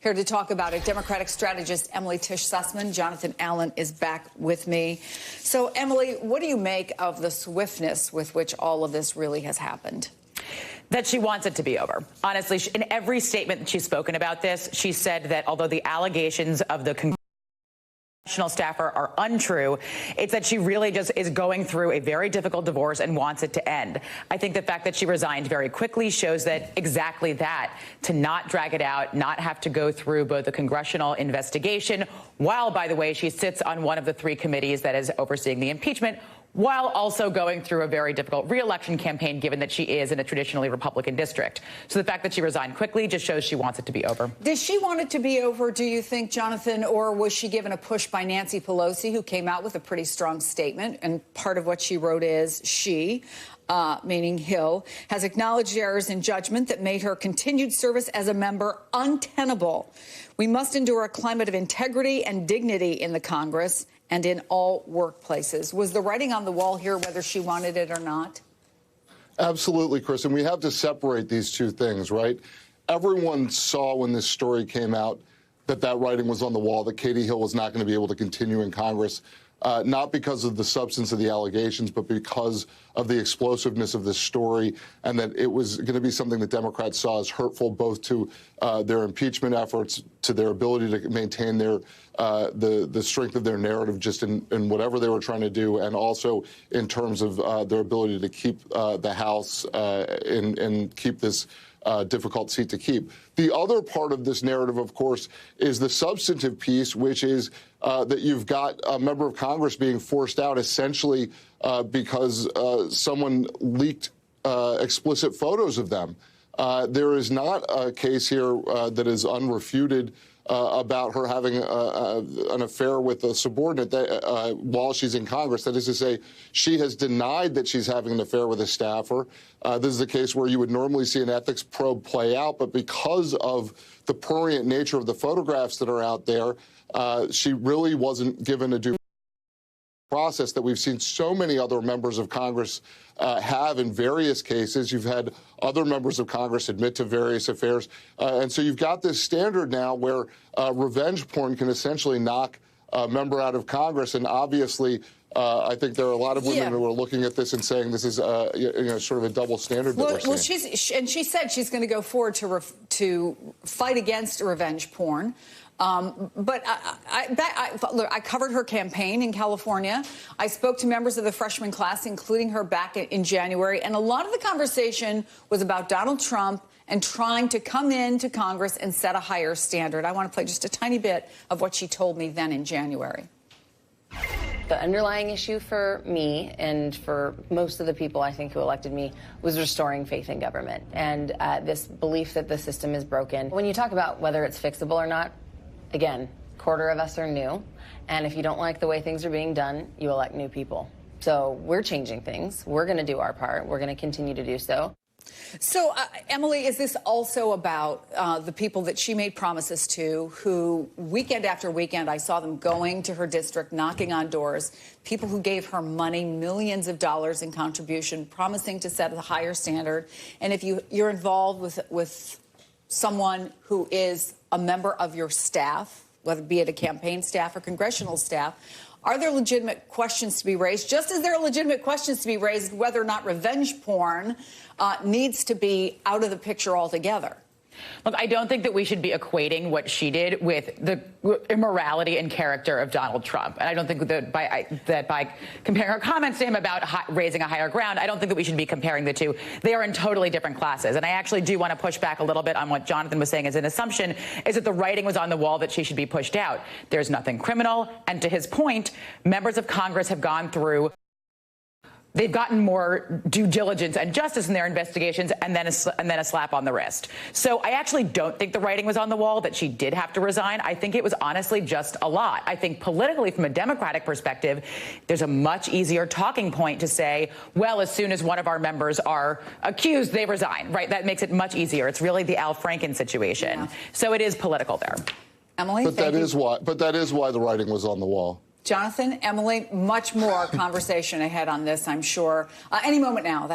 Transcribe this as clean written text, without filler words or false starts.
Here to talk about it, Democratic strategist Emily Tisch Sussman. Jonathan Allen is back with me. So, Emily, what do you make of the swiftness with which all of this really has happened? That she wants it to be over. Honestly, in every statement that she's spoken about this, she said that although the allegations of the congressional staffer are untrue, it's that she really just is going through a very difficult divorce and wants it to end. I think the fact that she resigned very quickly shows that exactly that, to not drag it out, not have to go through both the congressional investigation, while, by the way, she sits on one of the three committees that is overseeing the impeachment, while also going through a very difficult re-election campaign, given that she is in a traditionally Republican district. So the fact that she resigned quickly just shows she wants it to be over. Does she want it to be over, do you think, Jonathan, or was she given a push by Nancy Pelosi, who came out with a pretty strong statement? And part of what she wrote is she, meaning Hill, has acknowledged errors in judgment that made her continued service as a member untenable. We must endure a climate of integrity and dignity in the Congress and in all workplaces. Was the writing on the wall here, whether she wanted it or not? Absolutely, Chris. And we have to separate these two things, right? Everyone saw when this story came out that that writing was on the wall, that Katie Hill was not going to be able to continue in Congress, not because of the substance of the allegations, but because of the explosiveness of this story, and that it was going to be something that Democrats saw as hurtful both to their impeachment efforts, to their ability to maintain their the strength of their narrative just in whatever they were trying to do, and also in terms of their ability to keep the House and keep this difficult seat to keep. The other part of this narrative, of course, is the substantive piece, which is that you've got a member of Congress being forced out essentially because someone leaked explicit photos of them. There is not a case here that is unrefuted about her having an affair with a subordinate while she's in Congress. That is to say, she has denied that she's having an affair with a staffer. This is a case where you would normally see an ethics probe play out, but because of the prurient nature of the photographs that are out there, she really wasn't given a due process that we've seen so many other members of Congress have in various cases. You've had other members of Congress admit to various affairs. And so you've got this standard now where revenge porn can essentially knock a member out of Congress. And obviously, I think there are a lot of women who are looking at this and saying this is sort of a double standard that we're seeing. Well, she said she's going to go forward to fight against revenge porn. But look, I covered her campaign in California. I spoke to members of the freshman class, including her back in January. And a lot of the conversation was about Donald Trump and trying to come into Congress and set a higher standard. I want to play just a tiny bit of what she told me then in January. The underlying issue for me and for most of the people, I think, who elected me was restoring faith in government and this belief that the system is broken. When you talk about whether it's fixable or not, again, quarter of us are new, and if you don't like the way things are being done, you elect new people. So we're changing things. We're going to do our part. We're going to continue to do so. So, Emily, is this also about the people that she made promises to, who weekend after weekend I saw them going to her district, knocking on doors, people who gave her money, millions of dollars in contribution, promising to set a higher standard? And if you're involved with someone who is a member of your staff, whether it be it a campaign staff or congressional staff, are there legitimate questions to be raised? Just as there are legitimate questions to be raised whether or not revenge porn needs to be out of the picture altogether. Look, I don't think that we should be equating what she did with the immorality and character of Donald Trump. And I don't think that by comparing her comments to him about raising a higher ground, I don't think that we should be comparing the two. They are in totally different classes. And I actually do want to push back a little bit on what Jonathan was saying as an assumption, is that the writing was on the wall that she should be pushed out. There's nothing criminal. And to his point, members of Congress have gone through. They've gotten more due diligence and justice in their investigations, and then a slap on the wrist. So I actually don't think the writing was on the wall that she did have to resign. I think it was honestly just a lot. I think politically, from a Democratic perspective, there's a much easier talking point to say, well, as soon as one of our members are accused, they resign, right? That makes it much easier. It's really the Al Franken situation. Yeah. So it is political there. Emily, but that is why the writing was on the wall. Jonathan, Emily, much more conversation ahead on this, I'm sure. Any moment now.